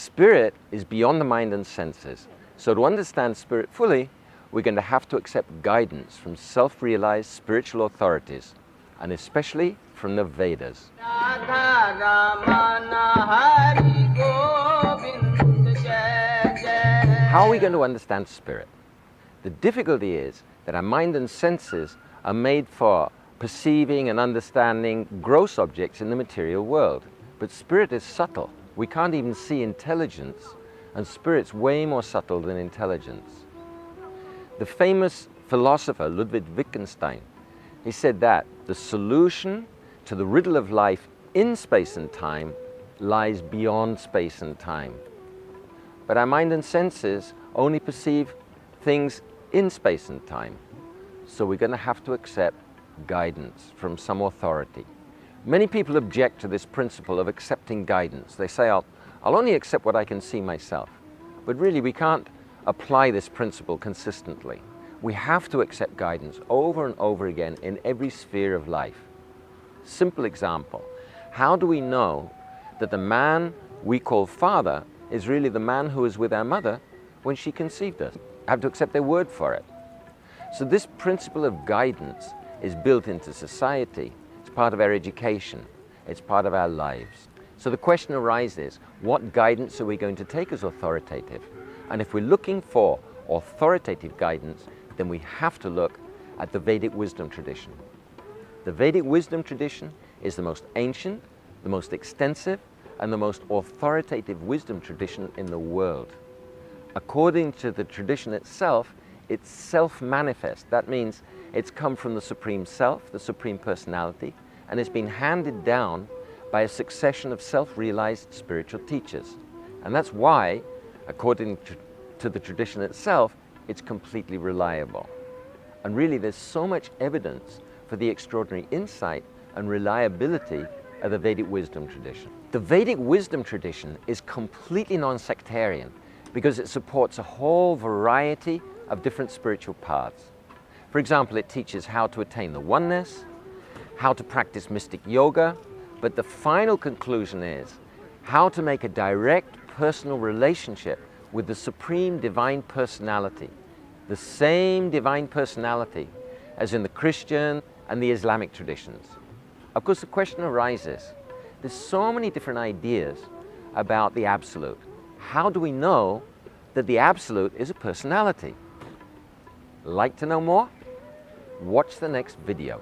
Spirit is beyond the mind and senses. So to understand spirit fully, we're going to have to accept guidance from self-realized spiritual authorities, and especially from the Vedas. How are we going to understand spirit? The difficulty is that our mind and senses are made for perceiving and understanding gross objects in the material world. But spirit is subtle. We can't even see intelligence, and spirit's way more subtle than intelligence. The famous philosopher Ludwig Wittgenstein, he said that the solution to the riddle of life in space and time lies beyond space and time. But our mind and senses only perceive things in space and time. So we're going to have to accept guidance from some authority. Many people object to this principle of accepting guidance. They say, I'll only accept what I can see myself. But really, we can't apply this principle consistently. We have to accept guidance over and over again in every sphere of life. Simple example. How do we know that the man we call father is really the man who was with our mother when she conceived us? I have to accept their word for it. So this principle of guidance is built into society. It's part of our education. It's part of our lives. So the question arises, what guidance are we going to take as authoritative? And if we're looking for authoritative guidance, then we have to look at the Vedic wisdom tradition. The Vedic wisdom tradition is the most ancient, the most extensive, and the most authoritative wisdom tradition in the world. According to the tradition itself, it's self-manifest. That means it's come from the Supreme Self, the Supreme Personality, and it's been handed down by a succession of self-realized spiritual teachers. And that's why, according to the tradition itself, it's completely reliable. And really, there's so much evidence for the extraordinary insight and reliability of the Vedic wisdom tradition. The Vedic wisdom tradition is completely non-sectarian because it supports a whole variety of different spiritual paths. For example, it teaches how to attain the oneness, how to practice mystic yoga, but the final conclusion is how to make a direct personal relationship with the Supreme Divine Personality, the same Divine Personality as in the Christian and the Islamic traditions. Of course, the question arises, there's so many different ideas about the Absolute. How do we know that the Absolute is a personality? Like to know more? Watch the next video.